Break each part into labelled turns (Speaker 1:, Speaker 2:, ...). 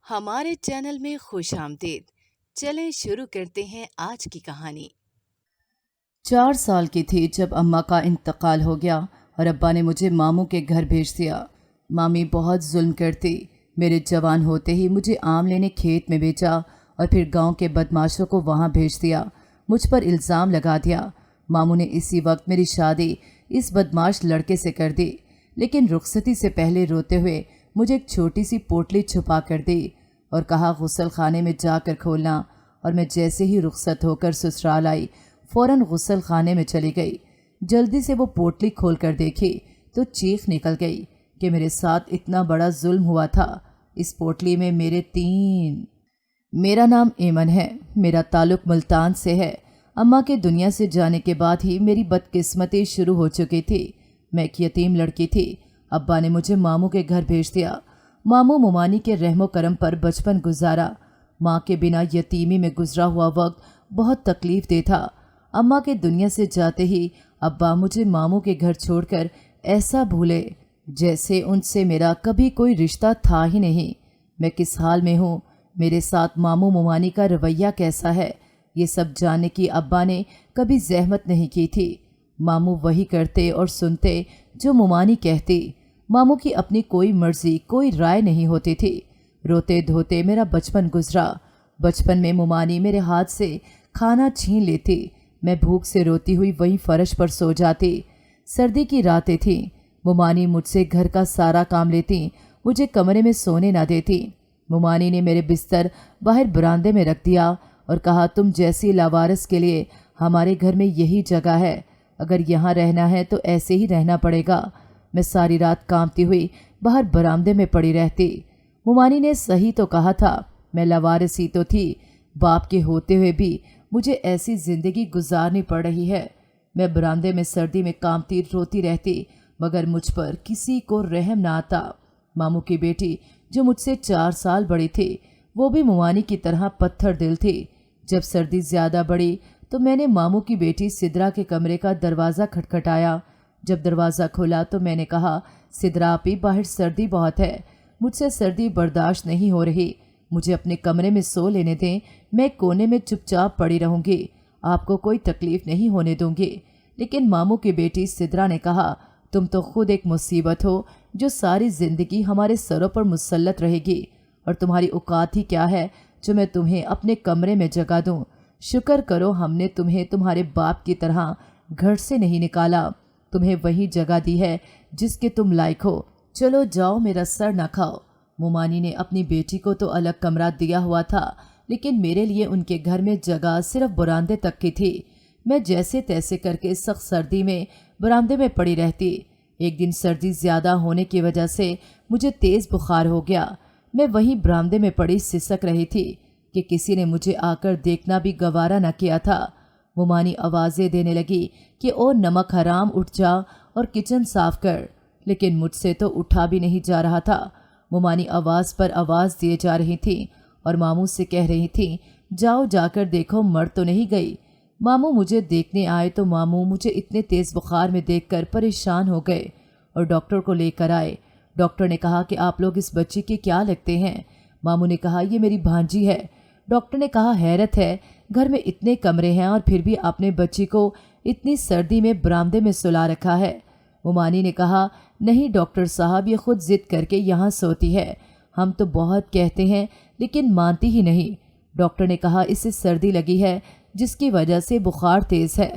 Speaker 1: ہمارے چینل میں خوش آمدید۔ چلیں شروع کرتے ہیں آج کی کہانی۔
Speaker 2: 4 سال کی تھی جب اماں کا انتقال ہو گیا اور ابا نے مجھے ماموں کے گھر بھیج دیا۔ مامی بہت ظلم کرتی۔ میرے جوان ہوتے ہی مجھے آم لینے کھیت میں بھیجا اور پھر گاؤں کے بدماشوں کو وہاں بھیج دیا۔ مجھ پر الزام لگا دیا۔ ماموں نے اسی وقت میری شادی اس بدماش لڑکے سے کر دی، لیکن رخصتی سے پہلے روتے ہوئے مجھے ایک چھوٹی سی پوٹلی چھپا کر دی اور کہا غسل خانے میں جا کر کھولنا، اور میں جیسے ہی رخصت ہو کر سسرال آئی فوراً غسل خانے میں چلی گئی۔ جلدی سے وہ پوٹلی کھول کر دیکھی تو چیخ نکل گئی کہ میرے ساتھ اتنا بڑا ظلم ہوا تھا۔ اس پوٹلی میں میرا نام ایمن ہے، میرا تعلق ملتان سے ہے۔ اماں کے دنیا سے جانے کے بعد ہی میری بدقسمتی شروع ہو چکی تھی۔ میں ایک یتیم لڑکی تھی۔ ابا نے مجھے ماموں کے گھر بھیج دیا۔ ماموں ممانی کے رحم و کرم پر بچپن گزارا۔ ماں کے بنا یتیمی میں گزرا ہوا وقت بہت تکلیف دہ تھا۔ اماں کے دنیا سے جاتے ہی ابا مجھے ماموں کے گھر چھوڑ کر ایسا بھولے جیسے ان سے میرا کبھی کوئی رشتہ تھا ہی نہیں۔ میں کس حال میں ہوں، میرے ساتھ ماموں ممانی کا رویہ کیسا ہے، یہ سب جاننے کی ابا نے کبھی زحمت نہیں کی تھی۔ ماموں وہی کرتے اور سنتے جو ممانی کہتی۔ ماموں کی اپنی کوئی مرضی، کوئی رائے نہیں ہوتی تھی۔ روتے دھوتے میرا بچپن گزرا۔ بچپن میں ممانی میرے ہاتھ سے کھانا چھین لیتی۔ میں بھوک سے روتی ہوئی وہیں فرش پر سو جاتی۔ سردی کی راتیں تھیں۔ ممانی مجھ سے گھر کا سارا کام لیتی، مجھے کمرے میں سونے نہ دیتی۔ ممانی نے میرے بستر باہر برآمدے میں رکھ دیا اور کہا تم جیسی لاوارث کے لیے ہمارے گھر میں یہی جگہ ہے، اگر یہاں رہنا ہے تو ایسے ہی رہنا پڑے گا۔ میں ساری رات کانپتی ہوئی باہر برآمدے میں پڑی رہتی۔ ممانی نے صحیح تو کہا تھا، میں لاوارث ہی تو تھی، باپ کے ہوتے ہوئے بھی مجھے ایسی زندگی گزارنی پڑ رہی ہے۔ میں برآمدے میں سردی میں کانپتی روتی رہتی، مگر مجھ پر کسی کو رحم نہ آتا۔ ماموں کی بیٹی جو مجھ سے 4 سال بڑی تھی، وہ بھی ممانی کی طرح پتھر دل تھی۔ جب سردی زیادہ بڑھی تو میں نے ماموں کی بیٹی سدرا کے کمرے کا دروازہ کھٹکھٹایا۔ جب دروازہ کھولا تو میں نے کہا سدرا آپی، باہر سردی بہت ہے، مجھ سے سردی برداشت نہیں ہو رہی، مجھے اپنے کمرے میں سو لینے دیں، میں کونے میں چپ چاپ پڑی رہوں گی، آپ کو کوئی تکلیف نہیں ہونے دوں گی۔ لیکن ماموں کی بیٹی سدرا نے کہا تم تو خود ایک مصیبت ہو جو ساری زندگی ہمارے سروں پر مسلط رہے گی، اور تمہاری اوقات ہی کیا ہے جو میں تمہیں اپنے کمرے میں جگہ دوں۔ شکر کرو ہم نے تمہیں تمہارے باپ کی طرح گھر سے نہیں نکالا، تمہیں وہی جگہ دی ہے جس کے تم لائق ہو، چلو جاؤ میرا سر نہ کھاؤ۔ ممانی نے اپنی بیٹی کو تو الگ کمرہ دیا ہوا تھا، لیکن میرے لیے ان کے گھر میں جگہ صرف برآمدے تک کی تھی۔ میں جیسے تیسے کر کے سخت سردی میں برآمدے میں پڑی رہتی۔ ایک دن سردی زیادہ ہونے کی وجہ سے مجھے تیز بخار ہو گیا۔ میں وہیں برآمدے میں پڑی سسک رہی تھی کہ کسی نے مجھے آ کر دیکھنا بھی گوارا نہ کیا تھا۔ ممانی آوازیں دینے لگی کہ او نمک حرام اٹھ جا اور کچن صاف کر، لیکن مجھ سے تو اٹھا بھی نہیں جا رہا تھا۔ ممانی آواز پر آواز دیے جا رہی تھی اور ماموں سے کہہ رہی تھی جاؤ جا کر دیکھو مر تو نہیں گئی۔ ماموں مجھے دیکھنے آئے تو ماموں مجھے اتنے تیز بخار میں دیکھ کر پریشان ہو گئے اور ڈاکٹر کو لے کر آئے۔ ڈاکٹر نے کہا کہ آپ لوگ اس بچی کے کیا لگتے ہیں؟ ماموں نے کہا یہ میری بھانجی ہے۔ ڈاکٹر نے کہا حیرت ہے، گھر میں اتنے کمرے ہیں اور پھر بھی آپ نے بچی کو اتنی سردی میں برآمدے میں سلا رکھا ہے۔ ممانی نے کہا نہیں ڈاکٹر صاحب، یہ خود ضد کر کے یہاں سوتی ہے، ہم تو بہت کہتے ہیں لیکن مانتی ہی نہیں۔ ڈاکٹر نے کہا اسے سردی لگی ہے جس کی وجہ سے بخار تیز ہے۔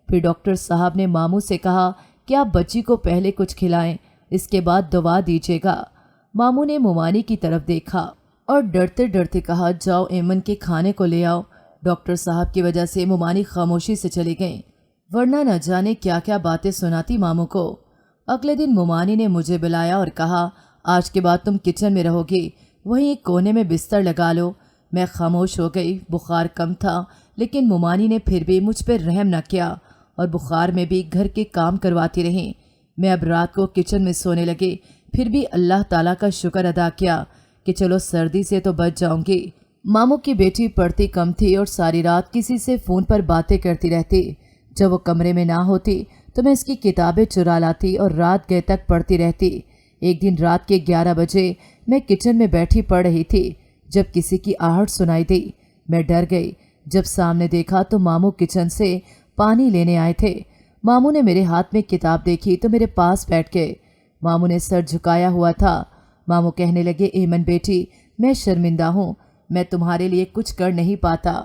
Speaker 2: پھر ڈاکٹر صاحب نے ماموں سے کہا کہ آپ بچی کو پہلے کچھ کھلائیں، اس کے بعد دوا دیجیے گا۔ ماموں نے ممانی کی طرف دیکھا اور ڈرتے ڈرتے کہا جاؤ ایمن کے کھانے کو لے آؤ۔ ڈاکٹر صاحب کی وجہ سے ممانی خاموشی سے چلی گئیں، ورنہ نہ جانے کیا کیا باتیں سناتی ماموں کو۔ اگلے دن ممانی نے مجھے بلایا اور کہا آج کے بعد تم کچن میں رہو گی، وہیں ایک کونے میں بستر لگا لو۔ میں خاموش ہو گئی۔ بخار کم تھا لیکن ممانی نے پھر بھی مجھ پر رحم نہ کیا اور بخار میں بھی گھر کے کام کرواتی رہیں۔ میں اب رات کو کچن میں سونے لگی، پھر بھی اللہ تعالیٰ کا شکر ادا کیا کہ چلو سردی سے تو بچ جاؤں گی۔ ماموں کی بیٹی پڑھتی کم تھی اور ساری رات کسی سے فون پر باتیں کرتی رہتی۔ جب وہ کمرے میں نہ ہوتی تو میں اس کی کتابیں چرا لاتی اور رات گئے تک پڑھتی رہتی۔ ایک دن رات کے 11 بجے میں کچن میں بیٹھی پڑھ رہی تھی जब किसी की आहट सुनाई दी। मैं डर गई। जब सामने देखा तो मामू किचन से पानी लेने आए थे। मामू ने मेरे हाथ में किताब देखी तो मेरे पास बैठ गए। मामू ने सर झुकाया हुआ था। मामू कहने लगे, एमन बेटी, मैं शर्मिंदा हूँ, मैं तुम्हारे लिए कुछ कर नहीं पाता।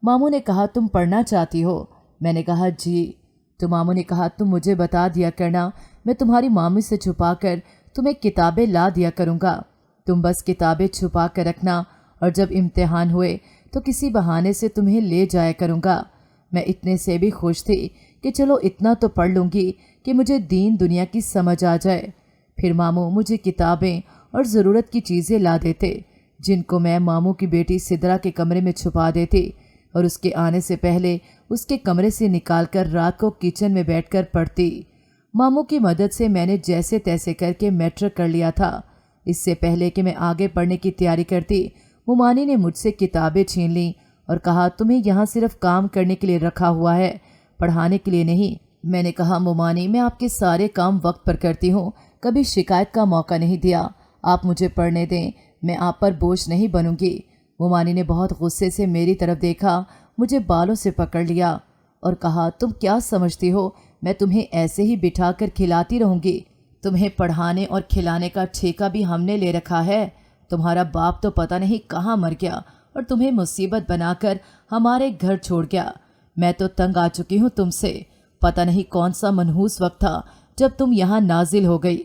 Speaker 2: मामू ने कहा, तुम पढ़ना चाहती हो? मैंने कहा, जी। तो मामू ने कहा, तुम मुझे बता दिया करना, मैं तुम्हारी मामी से छुपा कर तुम्हें किताबें ला दिया करूँगा। तुम बस किताबें छुपा कर रखना और जब इम्तिहान हुए तो किसी बहाने से तुम्हें ले जाया करूँगा। मैं इतने से भी खुश थी कि चलो इतना तो पढ़ लूँगी कि मुझे दीन दुनिया की समझ आ जाए। फिर मामू मुझे किताबें और ज़रूरत की चीज़ें ला देते, जिनको मैं मामू की बेटी सिद्रा के कमरे में छुपा देती और उसके आने से पहले उसके कमरे से निकालकर रात को किचन में बैठकर पढ़ती। मामू की मदद से मैंने जैसे तैसे करके मैट्रिक कर लिया था। इससे पहले कि मैं आगे पढ़ने की तैयारी करती, मुमानी ने मुझसे किताबें छीन लीं और कहा, तुम्हें यहाँ सिर्फ काम करने के लिए रखा हुआ है, पढ़ाने के लिए नहीं। मैंने कहा, मुमानी, मैं आपके सारे काम वक्त पर करती हूँ, कभी शिकायत का मौका नहीं दिया। आप मुझे पढ़ने दें, मैं आप पर बोझ नहीं बनूंगी। मुमानी ने बहुत गुस्से से मेरी तरफ देखा, मुझे बालों से पकड़ लिया और कहा, तुम क्या समझती हो, मैं तुम्हें ऐसे ही बिठा कर खिलाती रहूँगी? तुम्हें पढ़ाने और खिलाने का ठेका भी हमने ले रखा है। तुम्हारा बाप तो पता नहीं कहाँ मर गया और तुम्हें मुसीबत बनाकर हमारे घर छोड़ गया। मैं तो तंग आ चुकी हूँ तुमसे। पता नहीं कौन सा मनहूस वक्त था जब तुम यहाँ नाजिल हो गई।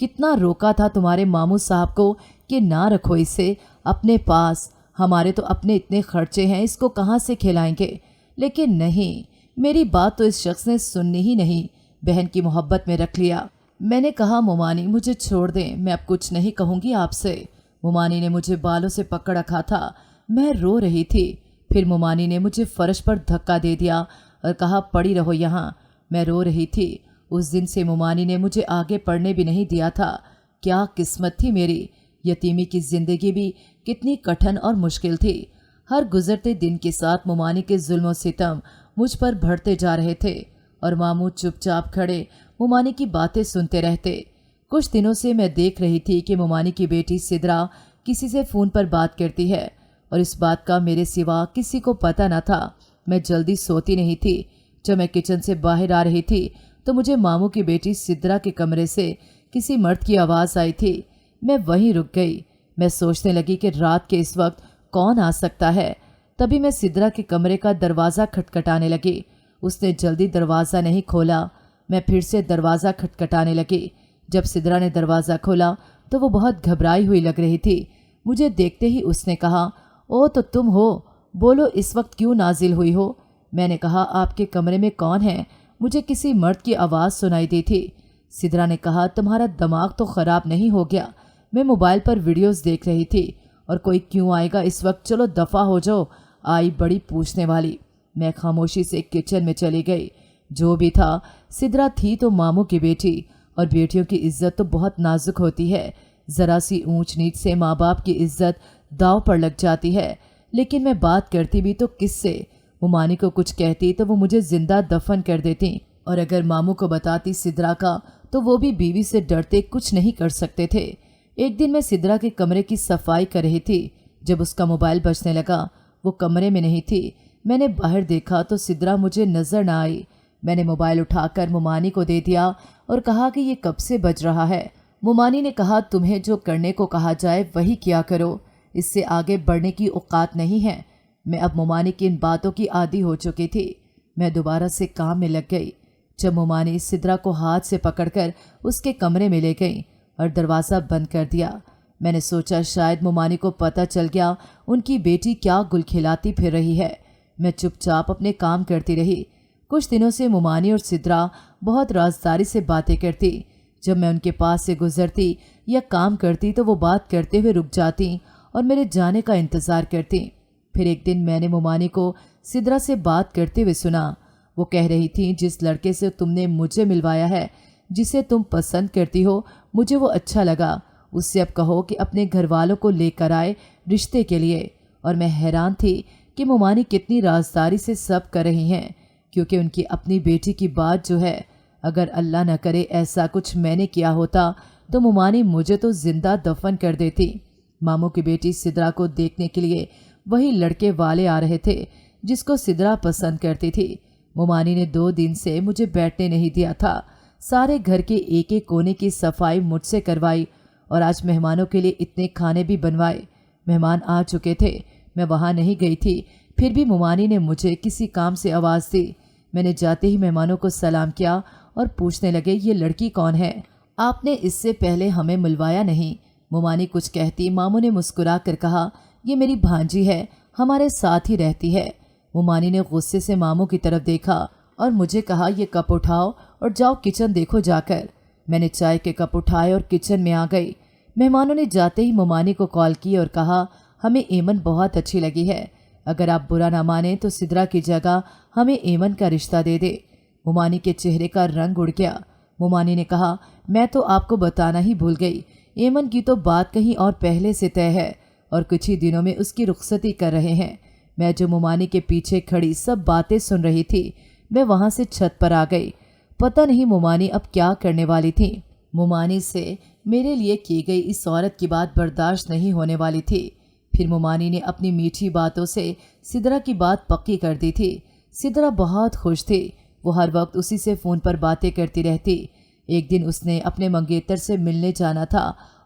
Speaker 2: कितना रोका था तुम्हारे मामू साहब को कि ना रखो इसे अपने पास, हमारे तो अपने इतने खर्चे हैं, इसको कहाँ से खिलाएंगे। लेकिन नहीं, मेरी बात तो इस शख्स ने सुननी ही नहीं, बहन की मोहब्बत में रख लिया। मैंने कहा, मुमानी मुझे छोड़ दें, मैं अब कुछ नहीं कहूँगी आपसे। मुमानी ने मुझे बालों से पकड़ रखा था, मैं रो रही थी। फिर मुमानी ने मुझे फर्श पर धक्का दे दिया और कहा, पड़ी रहो यहाँ। मैं रो रही थी। उस दिन से मुमानी ने मुझे आगे पढ़ने भी नहीं दिया था। क्या किस्मत थी मेरी। यतीमी की ज़िंदगी भी कितनी कठिन और मुश्किल थी। हर गुजरते दिन के साथ मुमानी के जुल्म सितम मुझ पर बढ़ते जा रहे थे और मामू चुपचाप खड़े मुमानी की बातें सुनते रहते। कुछ दिनों से मैं देख रही थी कि मुमानी की बेटी सिद्रा किसी से फ़ोन पर बात करती है और इस बात का मेरे सिवा किसी को पता न था। मैं जल्दी सोती नहीं थी। जब मैं किचन से बाहर आ रही थी तो मुझे मामू की बेटी सिद्रा के कमरे से किसी मर्द की आवाज़ आई थी। मैं वहीं रुक गई। मैं सोचने लगी कि रात के इस वक्त कौन आ सकता है। तभी मैं सिद्रा के कमरे का दरवाज़ा खटखटाने लगी। उसने जल्दी दरवाज़ा नहीं खोला। मैं फिर से दरवाज़ा खटखटाने लगी। जब सिद्रा ने दरवाज़ा खोला तो वो बहुत घबराई हुई लग रही थी। मुझे देखते ही उसने कहा, ओ तो तुम हो, बोलो इस वक्त क्यों नाजिल हुई हो? मैंने कहा, आपके कमरे में कौन है? मुझे किसी मर्द की आवाज़ सुनाई दी थी। सिद्रा ने कहा, तुम्हारा दिमाग तो ख़राब नहीं हो गया? मैं मोबाइल पर वीडियोस देख रही थी और कोई क्यों आएगा इस वक्त, चलो दफ़ा हो जाओ। आई बड़ी पूछने वाली। मैं खामोशी से किचन में चली गई। जो भी था, सिद्रा थी तो मामू की बेटी और बेटियों की इज्जत तो बहुत नाजुक होती है। ज़रा सी ऊंच नीच से माँ बाप की इज्जत दाव पर लग जाती है। लेकिन मैं बात करती भी तो किससे? मुमानी को कुछ कहती तो वो मुझे जिंदा दफन कर देती और अगर मामू को बताती सिद्रा का तो वो भी बीवी से डरते कुछ नहीं कर सकते थे। एक दिन मैं सिद्रा के कमरे की सफाई कर रही थी जब उसका मोबाइल बजने लगा। वो कमरे में नहीं थी। मैंने बाहर देखा तो सिद्रा मुझे नज़र न आई। मैंने मोबाइल उठाकर मुमानी को दे दिया और कहा कि ये कब से बज रहा है। मुमानी ने कहा, तुम्हें जो करने को कहा जाए वही किया करो, इससे आगे बढ़ने की औकात नहीं है। मैं अब मुमानी की इन बातों की आदी हो चुकी थी। मैं दोबारा से काम में लग गई। जब मुमानी सिद्रा को हाथ से पकड़कर उसके कमरे में ले गई और दरवाज़ा बंद कर दिया, मैंने सोचा शायद मुमानी को पता चल गया उनकी बेटी क्या गुल खिलाती फिर रही है। मैं चुपचाप अपने काम करती रही। कुछ दिनों से मुमानी और सिद्रा बहुत राजदारी से बातें करती। जब मैं उनके पास से गुजरती या काम करती तो वो बात करते हुए रुक जाती और मेरे जाने का इंतज़ार करती। फिर एक दिन मैंने मुमानी को सिद्रा से बात करते हुए सुना। वो कह रही थी, जिस लड़के से तुमने मुझे मिलवाया है, जिसे तुम पसंद करती हो, मुझे वो अच्छा लगा। उससे अब कहो कि अपने घर वालों को लेकर आए रिश्ते के लिए। और मैं हैरान थी कि मुमानी कितनी राजदारी से सब कर रही हैं, क्योंकि उनकी अपनी बेटी की बात जो है, अगर अल्लाह न करे ऐसा कुछ मैंने किया होता तो मुमानी मुझे तो ज़िंदा दफन कर देती। मामू की बेटी सिद्रा को देखने के लिए वही लड़के वाले आ रहे थे जिसको सिद्रा पसंद करती थी। मुमानी ने 2 दिन से मुझे बैठने नहीं दिया था। सारे घर के एक एक कोने की सफाई मुझसे करवाई और आज मेहमानों के लिए इतने खाने भी बनवाए। मेहमान आ चुके थे, मैं वहाँ नहीं गई थी, फिर भी मुमानी ने मुझे किसी काम से आवाज़ दी। मैंने जाते ही मेहमानों को सलाम किया और पूछने लगे, ये लड़की कौन है? आपने इससे पहले हमें मिलवाया नहीं। मुमानी कुछ कहती मामू ने मुस्कुरा कर कहा, ये मेरी भांजी है, हमारे साथ ही रहती है। मुमानी ने गुस्से से मामू की तरफ देखा और मुझे कहा, ये कप उठाओ और जाओ किचन देखो जाकर। मैंने चाय के कप उठाए और किचन में आ गई। मेहमानों ने जाते ही मुमानी को कॉल की और कहा, हमें एमन बहुत अच्छी लगी है, अगर आप बुरा ना माने तो सिद्रा की जगह हमें एमन का रिश्ता दे दे। मुमानी के चेहरे का रंग उड़ गया। मुमानी ने कहा, मैं तो आपको बताना ही भूल गई, एमन की तो बात कहीं और पहले से तय है और कुछ ही दिनों में उसकी रुखसती कर रहे हैं। मैं जो मुमानी के पीछे खड़ी सब बातें सुन रही थी, मैं वहाँ से छत पर आ गई। पता नहीं मुमानी अब क्या करने वाली थी। मुमानी से मेरे लिए की गई इस औरत की बात बर्दाश्त नहीं होने वाली थी। फिर मुमानी ने अपनी मीठी बातों से सिद्रा की बात पक्की कर दी थी। सिद्रा बहुत खुश थी, वो हर वक्त उसी से फ़ोन पर बातें करती रहती। एक दिन उसने अपने मंगेतर से मिलने जाना था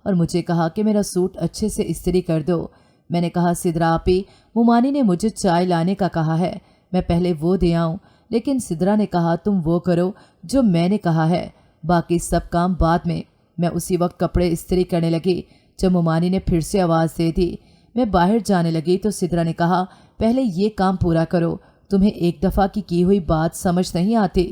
Speaker 2: और मुझे कहा कि मेरा सूट अच्छे से इस्त्री कर दो। मैंने कहा, सिद्रा आपी, मुमानी ने मुझे चाय लाने का कहा है, मैं पहले वो दे आऊँ। लेकिन सिद्रा ने कहा, तुम वो करो जो मैंने कहा है, बाकी सब काम बाद में। मैं उसी वक्त कपड़े इस्त्री करने लगी जब मुमानी ने फिर से आवाज़ दे दी। मैं बाहर जाने लगी तो सिद्रा ने कहा, पहले ये काम पूरा करो, तुम्हें एक दफ़ा की हुई बात समझ नहीं आती।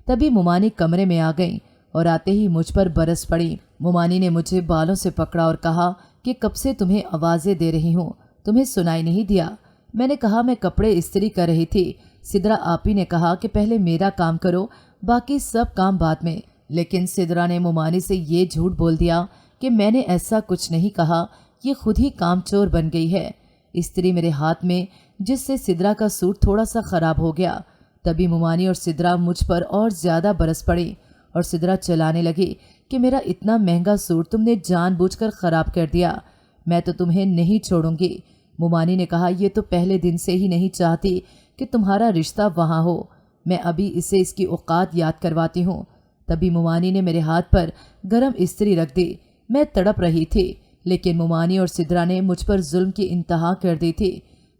Speaker 2: तभी मुमानी कमरे में आ गई और आते ही मुझ पर बरस पड़ी। मुमानी ने मुझे बालों से पकड़ा और कहा कि कब से तुम्हें आवाज़ें दे रही हूँ, तुम्हें सुनाई नहीं दिया? मैंने कहा, मैं कपड़े इस्त्री कर रही थी। सिद्रा आपी ने कहा कि पहले मेरा काम करो, बाकी सब काम बाद में। लेकिन सिद्रा ने मुमानी से ये झूठ बोल दिया कि मैंने ऐसा कुछ नहीं कहा, ये खुद ही कामचोर बन गई है। इस्त्री मेरे हाथ में, जिससे सिद्रा का सूट थोड़ा सा ख़राब हो गया। तभी मुमानी और सिद्रा मुझ पर और ज़्यादा बरस पड़ी और सिद्रा चलाने लगी कि मेरा इतना महंगा सूट तुमने जानबूझकर ख़राब कर दिया, मैं तो तुम्हें नहीं छोड़ूंगी। मुमानी ने कहा, ये तो पहले दिन से ही नहीं चाहती कि तुम्हारा रिश्ता वहाँ हो, मैं अभी इसे इसकी औकात याद करवाती हूँ। तभी मुमानी ने मेरे हाथ पर गरम इस्त्री रख दी। मैं तड़प रही थी, लेकिन मुमानी और सिद्रा ने मुझ पर जुल्म की इंतहा कर दी थी।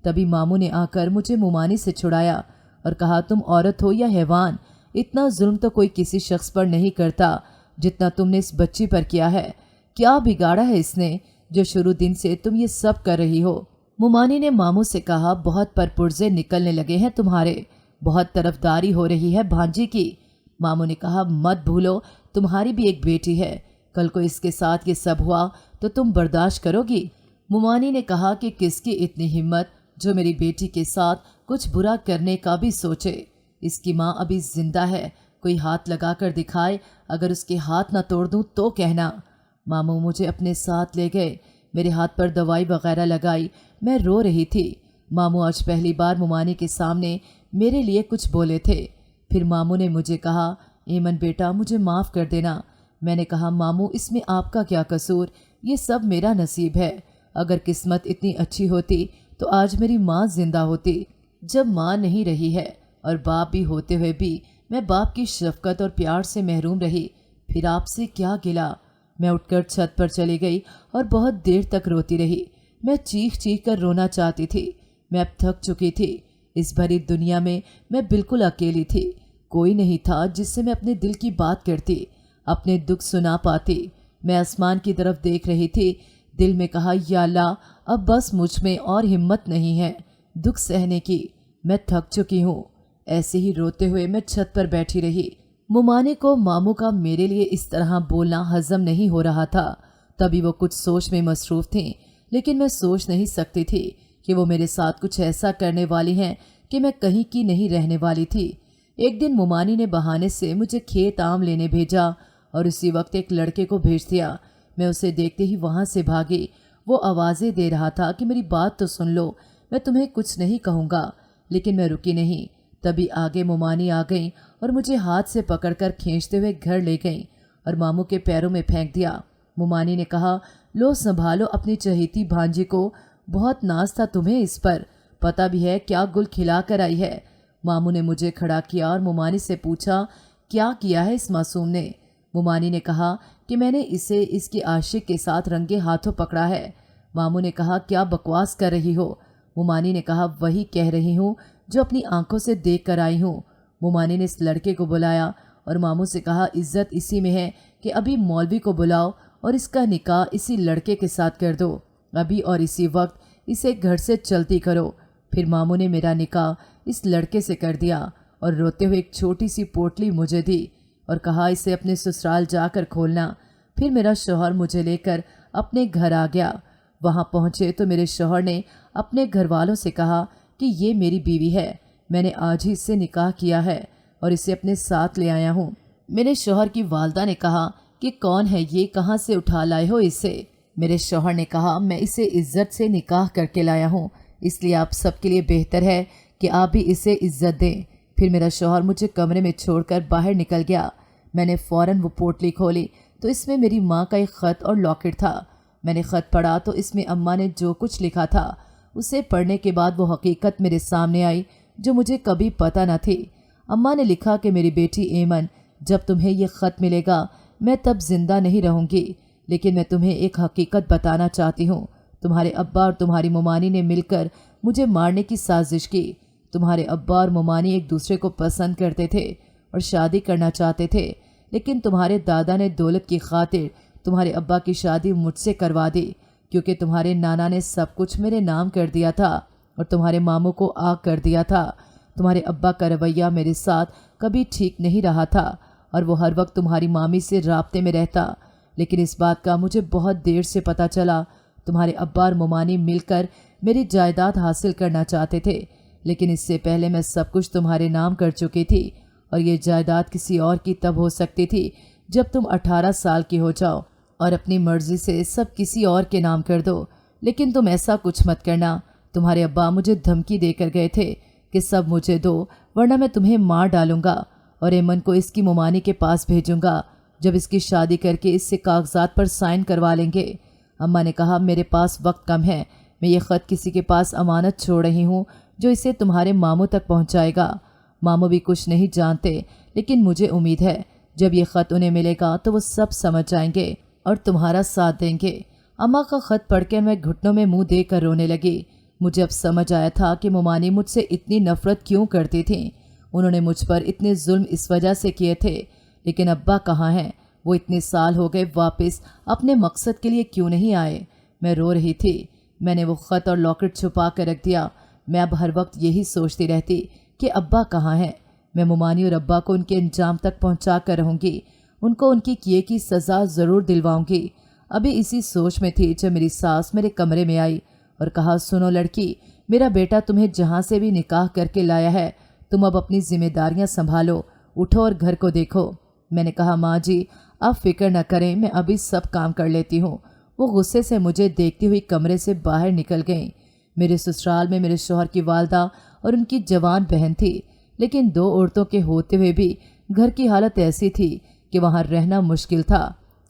Speaker 2: तभी मामू ने आकर मुझे मुमानी से छुड़ाया और कहा, तुम औरत हो या हैवान, इतना जुल्म तो कोई किसी शख्स पर नहीं करता जितना तुमने इस बच्ची पर किया है। क्या बिगाड़ा है इसने जो शुरू दिन से तुम ये सब कर रही हो? मुमानी ने मामू से कहा, बहुत परपुर्जे निकलने लगे हैं तुम्हारे, बहुत तरफदारी हो रही है भांजी की। मामू ने कहा, मत भूलो तुम्हारी भी एक बेटी है, कल को इसके साथ ये सब हुआ तो तुम बर्दाश्त करोगी? मुमानी ने कहा कि किसकी इतनी हिम्मत जो मेरी बेटी के साथ कुछ बुरा करने का भी सोचे। इसकी माँ अभी जिंदा है, कोई हाथ लगा कर दिखाए, अगर उसके हाथ ना तोड़ दूँ तो कहना। मामू मुझे अपने साथ ले गए, मेरे हाथ पर दवाई वगैरह लगाई। मैं रो रही थी। मामू आज पहली बार मुमानी के सामने मेरे लिए कुछ बोले थे। फिर मामू ने मुझे कहा, एमन बेटा मुझे माफ़ कर देना। मैंने कहा, मामू इसमें आपका क्या कसूर, ये सब मेरा नसीब है। अगर किस्मत इतनी अच्छी होती तो आज मेरी माँ जिंदा होती। जब माँ नहीं रही है और बाप भी होते हुए भी मैं बाप की शफकत और प्यार से महरूम रही, फिर आपसे क्या गिला। मैं उठकर छत पर चली गई और बहुत देर तक रोती रही। मैं चीख चीख कर रोना चाहती थी। मैं अब थक चुकी थी। इस भरी दुनिया में मैं बिल्कुल अकेली थी। कोई नहीं था जिससे मैं अपने दिल की बात करती, अपने दुख सुना पाती। मैं आसमान की तरफ देख रही थी। दिल में कहा, या अल्लाह, अब बस मुझ में और हिम्मत नहीं है दुख सहने की, मैं थक चुकी हूँ। ऐसे ही रोते हुए मैं छत पर बैठी रही। मुमानी को मामू का मेरे लिए इस तरह बोलना हजम नहीं हो रहा था। तभी वो कुछ सोच में मसरूफ़ थीं, लेकिन मैं सोच नहीं सकती थी कि वो मेरे साथ कुछ ऐसा करने वाली हैं कि मैं कहीं की नहीं रहने वाली थी। एक दिन मुमानी ने बहाने से मुझे खेत आम लेने भेजा और उसी वक्त एक लड़के को भेज दिया। मैं उसे देखते ही वहाँ से भागी। वो आवाज़ें दे रहा था कि मेरी बात तो सुन लो, मैं तुम्हें कुछ नहीं कहूँगा। लेकिन मैं रुकी नहीं। तभी आगे मुमानी आ गई और मुझे हाथ से पकड़कर खींचते हुए घर ले गई और मामू के पैरों में फेंक दिया। मुमानी ने कहा, लो संभालो अपनी चहेती भांजी को, बहुत नाज था तुम्हें इस पर, पता भी है क्या गुल खिला कर आई है। मामू ने मुझे खड़ा किया और मुमानी से पूछा, क्या किया है इस मासूम ने। मुमानी ने कहा कि मैंने इसे इसकी आशिक के साथ रंगे हाथों पकड़ा है। मामू ने कहा, क्या बकवास कर रही हो। मुमानी ने कहा, वही कह रही हूँ जो अपनी आंखों से देख कर आई हूँ। मुमानी ने इस लड़के को बुलाया और मामू से कहा, इज्जत इसी में है कि अभी मौलवी को बुलाओ और इसका निकाह इसी लड़के के साथ कर दो, अभी और इसी वक्त इसे घर से चलती करो। फिर मामू ने मेरा निकाह इस लड़के से कर दिया और रोते हुए एक छोटी सी पोटली मुझे दी और कहा, इसे अपने ससुराल जाकर खोलना। फिर मेरा शौहर मुझे लेकर अपने घर आ गया। वहाँ पहुँचे तो मेरे शौहर ने अपने घर वालों से कहा कि ये मेरी बीवी है, मैंने आज ही इससे निकाह किया है और इसे अपने साथ ले आया हूँ। मेरे शौहर की वालदा ने कहा कि कौन है ये, कहाँ से उठा लाए हो इसे। मेरे शौहर ने कहा, मैं इसे इज्जत से निकाह करके लाया हूँ, इसलिए आप सबके लिए बेहतर है कि आप भी इसे इज्जत दें। फिर मेरा शौहर मुझे कमरे में छोड़कर बाहर निकल गया। मैंने फ़ौरन वो पोटली खोली तो इसमें मेरी माँ का एक ख़त और लॉकेट था। मैंने ख़त पढ़ा तो इसमें अम्मा ने जो कुछ लिखा था उसे पढ़ने के बाद वो हकीकत मेरे सामने आई जो मुझे कभी पता न थी। अम्मा ने लिखा कि मेरी बेटी एमन, जब तुम्हें ये ख़त मिलेगा मैं तब ज़िंदा नहीं रहूँगी, लेकिन मैं तुम्हें एक हकीकत बताना चाहती हूँ। तुम्हारे अब्बा और तुम्हारी मुमानी ने मिलकर मुझे मारने की साजिश की। तुम्हारे अब्बा और मुमानी एक दूसरे को पसंद करते थे और शादी करना चाहते थे, लेकिन तुम्हारे दादा ने दौलत की खातिर तुम्हारे अब्बा की शादी मुझसे करवा दी, क्योंकि तुम्हारे नाना ने सब कुछ मेरे नाम कर दिया था और तुम्हारे मामू को आग कर दिया था। तुम्हारे अब्बा का रवैया मेरे साथ कभी ठीक नहीं रहा था और वो हर वक्त तुम्हारी मामी से राब्ते में रहता, लेकिन इस बात का मुझे बहुत देर से पता चला। तुम्हारे अब्बा और मुमानी मिलकर मेरी जायदाद हासिल करना चाहते थे, लेकिन इससे पहले मैं सब कुछ तुम्हारे नाम कर चुकी थी और ये जायदाद किसी और की तब हो सकती थी जब तुम 18 साल की हो जाओ और अपनी मर्जी से सब किसी और के नाम कर दो। लेकिन तुम ऐसा कुछ मत करना। तुम्हारे अब्बा मुझे धमकी देकर गए थे कि सब मुझे दो वरना मैं तुम्हें मार डालूंगा और एमन को इसकी मुमानी के पास भेजूंगा। जब इसकी शादी करके इससे कागजात पर साइन करवा लेंगे। अम्मा ने कहा, मेरे पास वक्त कम है, मैं ये ख़त किसी के पास अमानत छोड़ रही हूँ जो इसे तुम्हारे मामू तक पहुँचाएगा। मामू भी कुछ नहीं जानते, लेकिन मुझे उम्मीद है जब ये ख़त उन्हें मिलेगा तो वो सब समझ जाएंगे और तुम्हारा साथ देंगे। अम्मा का ख़त पढ़कर मैं घुटनों में मुंह देकर रोने लगी। मुझे अब समझ आया था कि मुमानी मुझसे इतनी नफ़रत क्यों करती थी। उन्होंने मुझ पर इतने जुल्म इस वजह से किए थे, लेकिन अब्बा कहाँ हैं? वो इतने साल हो गए वापस अपने मकसद के लिए क्यों नहीं आए? मैं रो रही थी। मैंने वो ख़त और लॉकेट छुपा कर रख दिया। मैं अब हर वक्त यही सोचती रहती कि अब्बा कहाँ हैं। मैं मुमानी और अब्बा को उनके अंजाम तक पहुँचा कर रहूँगी, उनको उनकी किए की सज़ा ज़रूर दिलवाऊँगी। अभी इसी सोच में थी जब मेरी सास मेरे कमरे में आई और कहा, सुनो लड़की, मेरा बेटा तुम्हें जहाँ से भी निकाह करके लाया है, तुम अब अपनी जिम्मेदारियाँ संभालो, उठो और घर को देखो। मैंने कहा, माँ जी आप फिक्र न करें, मैं अभी सब काम कर लेती हूँ। वो गुस्से से मुझे देखती हुई कमरे से बाहर निकल गईं। मेरे ससुराल में मेरे शौहर की वालदा और उनकी जवान बहन थी, लेकिन 2 औरतों के होते हुए भी घर की हालत ऐसी थी कि वहाँ रहना मुश्किल था।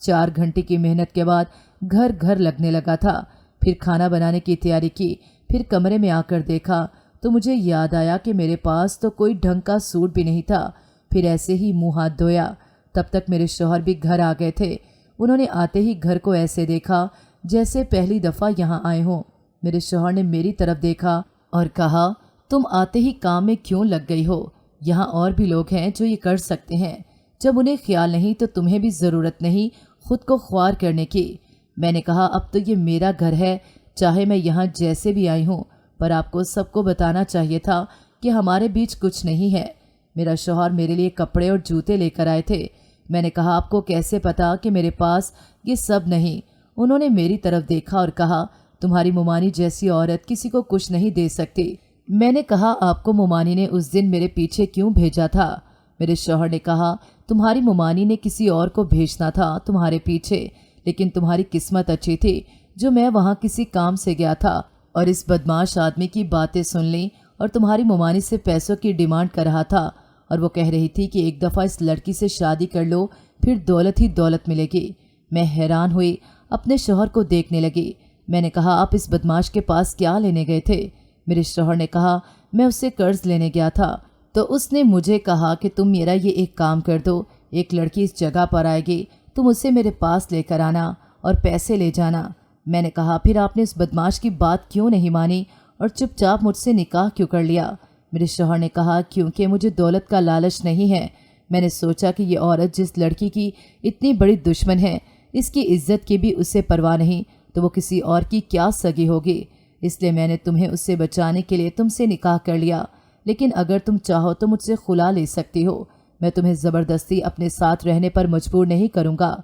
Speaker 2: 4 घंटे की मेहनत के बाद घर घर लगने लगा था। फिर खाना बनाने की तैयारी की। फिर कमरे में आकर देखा तो मुझे याद आया कि मेरे पास तो कोई ढंग का सूट भी नहीं था। फिर ऐसे ही मुंह हाथ धोया। तब तक मेरे शौहर भी घर आ गए थे। उन्होंने आते ही घर को ऐसे देखा जैसे पहली दफ़ा यहाँ आए हों। मेरे शौहर ने मेरी तरफ देखा और कहा, तुम आते ही काम में क्यों लग गई हो? यहाँ और भी लोग हैं जो ये कर सकते हैं। जब उन्हें ख्याल नहीं तो तुम्हें भी ज़रूरत नहीं खुद को ख्वार करने की। मैंने कहा, अब तो ये मेरा घर है, चाहे मैं यहाँ जैसे भी आई हूँ, पर आपको सबको बताना चाहिए था कि हमारे बीच कुछ नहीं है। मेरा शौहर मेरे लिए कपड़े और जूते लेकर आए थे। मैंने कहा, आपको कैसे पता कि मेरे पास ये सब नहीं? उन्होंने मेरी तरफ देखा और कहा, तुम्हारी मुमानी जैसी औरत किसी को कुछ नहीं दे सकती। मैंने कहा, आपको मुमानी ने उस दिन मेरे पीछे क्यों भेजा था? मेरे शौहर ने कहा, तुम्हारी मुमानी ने किसी और को भेजना था तुम्हारे पीछे, लेकिन तुम्हारी किस्मत अच्छी थी जो मैं वहाँ किसी काम से गया था और इस बदमाश आदमी की बातें सुन ली और तुम्हारी मुमानी से पैसों की डिमांड कर रहा था और वो कह रही थी कि एक दफ़ा इस लड़की से शादी कर लो, फिर दौलत ही दौलत मिलेगी। मैं हैरान हुई। اپنے شوہر کو دیکھنے لگی۔ میں نے کہا آپ اس بدماش کے پاس کیا لینے گئے تھے؟ میرے شوہر نے کہا میں اس سے قرض لینے گیا تھا تو اس نے مجھے کہا کہ تم میرا یہ ایک کام کر دو، ایک لڑکی اس جگہ پر آئے گی، تم اسے میرے پاس لے کر آنا اور پیسے لے جانا۔ میں نے کہا پھر آپ نے اس بدماش کی بات کیوں نہیں مانی اور چپ چاپ مجھ سے نکاح کیوں کر لیا؟ میرے شوہر نے کہا کیونکہ مجھے دولت کا لالچ نہیں ہے۔ میں نے سوچا کہ یہ عورت جس لڑکی کی اتنی بڑی دشمن ہے، اس کی عزت کی بھی اسے پرواہ نہیں، تو وہ کسی اور کی کیا سگی ہوگی؟ اس لیے میں نے تمہیں اس سے بچانے کے لیے تم سے نکاح کر لیا، لیکن اگر تم چاہو تو مجھ سے خلا لے سکتی ہو، میں تمہیں زبردستی اپنے ساتھ رہنے پر مجبور نہیں کروں گا۔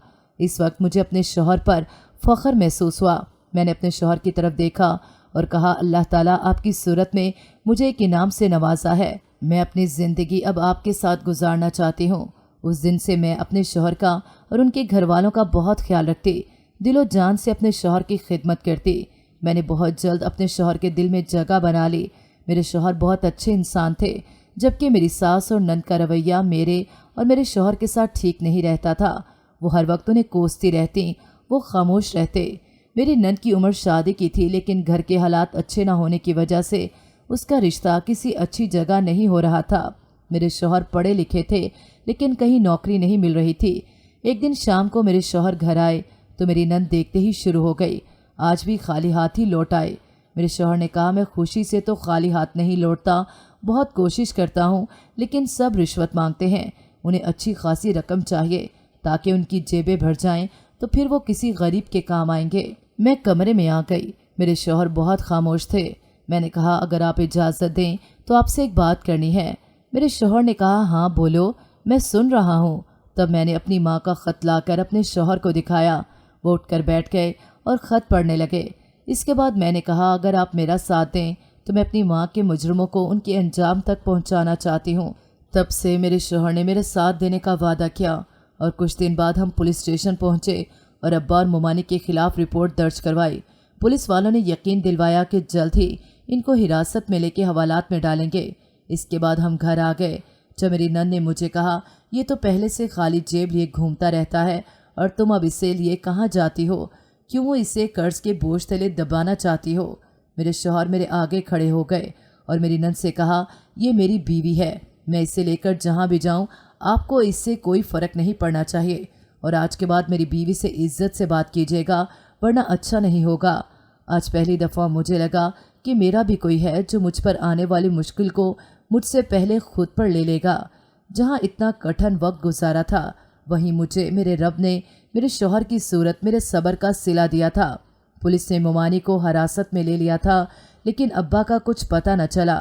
Speaker 2: اس وقت مجھے اپنے شوہر پر فخر محسوس ہوا۔ میں نے اپنے شوہر کی طرف دیکھا اور کہا اللہ تعالیٰ آپ کی صورت میں مجھے ایک انعام سے نوازا ہے، میں اپنی زندگی اب آپ کے ساتھ گزارنا چاہتی ہوں۔ اس دن سے میں اپنے شوہر کا اور ان کے گھر والوں کا بہت خیال رکھتی، دل و جان سے اپنے شوہر کی خدمت کرتی۔ میں نے بہت جلد اپنے شوہر کے دل میں جگہ بنا لی۔ میرے شوہر بہت اچھے انسان تھے، جبکہ میری ساس اور نند کا رویہ میرے اور میرے شوہر کے ساتھ ٹھیک نہیں رہتا تھا۔ وہ ہر وقت انہیں کوستی رہتی، وہ خاموش رہتے۔ میری نند کی عمر شادی کی تھی، لیکن گھر کے حالات اچھے نہ ہونے کی وجہ سے اس کا رشتہ کسی اچھی جگہ نہیں ہو رہا تھا۔ میرے شوہر پڑھے لکھے تھے، لیکن کہیں نوکری نہیں مل رہی تھی۔ ایک دن شام کو میرے شوہر گھر آئے تو میری نند دیکھتے ہی شروع ہو گئی، آج بھی خالی ہاتھ ہی لوٹ آئے۔ میرے شوہر نے کہا میں خوشی سے تو خالی ہاتھ نہیں لوٹتا، بہت کوشش کرتا ہوں، لیکن سب رشوت مانگتے ہیں، انہیں اچھی خاصی رقم چاہیے تاکہ ان کی جیبیں بھر جائیں تو پھر وہ کسی غریب کے کام آئیں گے۔ میں کمرے میں آ گئی، میرے شوہر بہت خاموش تھے۔ میں نے کہا اگر آپ اجازت دیں تو آپ سے ایک بات کرنی ہے۔ میرے شوہر نے کہا ہاں بولو، میں سن رہا ہوں۔ تب میں نے اپنی ماں کا خط لا کر اپنے شوہر کو دکھایا۔ وہ اٹھ کر بیٹھ گئے اور خط پڑھنے لگے۔ اس کے بعد میں نے کہا اگر آپ میرا ساتھ دیں تو میں اپنی ماں کے مجرموں کو ان کے انجام تک پہنچانا چاہتی ہوں۔ تب سے میرے شوہر نے میرے ساتھ دینے کا وعدہ کیا اور کچھ دن بعد ہم پولیس اسٹیشن پہنچے اور ابا اور ممانی کے خلاف رپورٹ درج کروائی۔ پولیس والوں نے یقین دلوایا کہ جلد ہی ان کو حراست میں لے کے حوالات میں ڈالیں گے۔ اس کے بعد ہم گھر آ گئے۔ جب میری نند نے مجھے کہا یہ تو پہلے سے خالی جیب لیے گھومتا رہتا ہے اور تم اب اسے لیے کہاں جاتی ہو، کیوں وہ اسے قرض کے بوجھ تلے دبانا چاہتی ہو؟ میرے شوہر میرے آگے کھڑے ہو گئے اور میری نند سے کہا یہ میری بیوی ہے، میں اسے لے کر جہاں بھی جاؤں آپ کو اس سے کوئی فرق نہیں پڑنا چاہیے، اور آج کے بعد میری بیوی سے عزت سے بات کیجیے گا ورنہ اچھا نہیں ہوگا۔ آج پہلی دفعہ مجھے لگا کہ میرا بھی کوئی ہے جو مجھ پر آنے والی مشکل کو مجھ سے پہلے خود پر لے لے گا۔ جہاں اتنا کٹھن وقت گزارا تھا وہیں مجھے میرے رب نے میرے شوہر کی صورت میرے صبر کا صلہ دیا تھا۔ پولیس نے ممانی کو حراست میں لے لیا تھا، لیکن ابا کا کچھ پتہ نہ چلا۔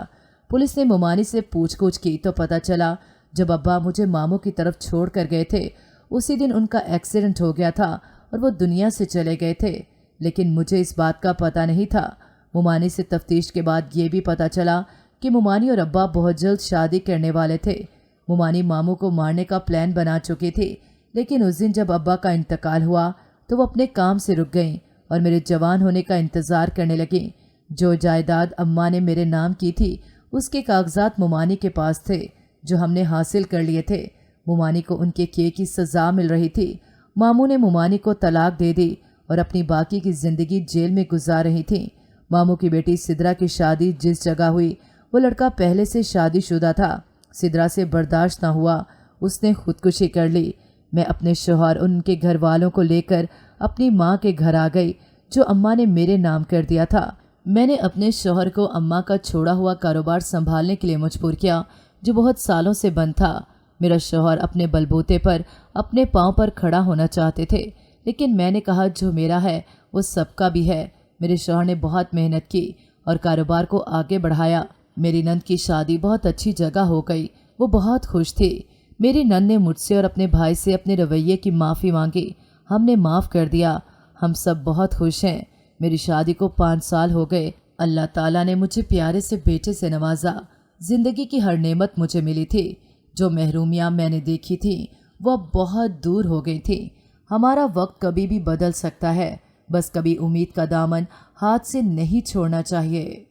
Speaker 2: پولیس نے ممانی سے پوچھ گچھ کی تو پتہ چلا جب ابا مجھے ماموں کی طرف چھوڑ کر گئے تھے اسی دن ان کا ایکسیڈنٹ ہو گیا تھا اور وہ دنیا سے چلے گئے تھے، لیکن مجھے اس بات کا پتہ نہیں تھا۔ ممانی سے تفتیش کے بعد یہ بھی پتہ چلا کہ ممانی اور ابا بہت جلد شادی کرنے والے تھے۔ ممانی ماموں کو مارنے کا پلان بنا چکی تھی، لیکن اس دن جب ابا کا انتقال ہوا تو وہ اپنے کام سے رک گئیں اور میرے جوان ہونے کا انتظار کرنے لگیں۔ جو جائیداد اماں نے میرے نام کی تھی اس کے کاغذات ممانی کے پاس تھے جو ہم نے حاصل کر لیے تھے۔ ممانی کو ان کے کیے کی سزا مل رہی تھی۔ ماموں نے ممانی کو طلاق دے دی اور اپنی باقی کی زندگی جیل میں گزار رہی تھیں۔ ماموں کی بیٹی سدرا کی شادی جس جگہ ہوئی وہ لڑکا پہلے سے شادی شدہ تھا۔ سدرا سے برداشت نہ ہوا، اس نے خودکشی کر لی۔ میں اپنے شوہر اور ان کے گھر والوں کو لے کر اپنی ماں کے گھر آ گئی جو اماں نے میرے نام کر دیا تھا۔ میں نے اپنے شوہر کو اماں کا چھوڑا ہوا کاروبار سنبھالنے کے لیے مجبور کیا جو بہت سالوں سے بند تھا۔ میرا شوہر اپنے بلبوتے پر اپنے پاؤں پر کھڑا ہونا چاہتے تھے، لیکن میں نے کہا جو میرا ہے وہ سب کا بھی ہے۔ میرے شوہر نے بہت محنت کی اور کاروبار کو آگے بڑھایا۔ میری نند کی شادی بہت اچھی جگہ ہو گئی، وہ بہت خوش تھی۔ میری نند نے مجھ سے اور اپنے بھائی سے اپنے رویے کی معافی مانگی، ہم نے معاف کر دیا، ہم سب بہت خوش ہیں۔ میری شادی کو 5 سال ہو گئے۔ اللہ تعالیٰ نے مجھے پیارے سے بیٹے سے نوازا۔ زندگی کی ہر نعمت مجھے ملی تھی۔ جو محرومیاں میں نے دیکھی تھیں وہ اب بہت دور ہو گئی تھیں۔ ہمارا وقت کبھی بھی بدل سکتا ہے، بس کبھی امید کا دامن ہاتھ سے نہیں چھوڑنا چاہیے۔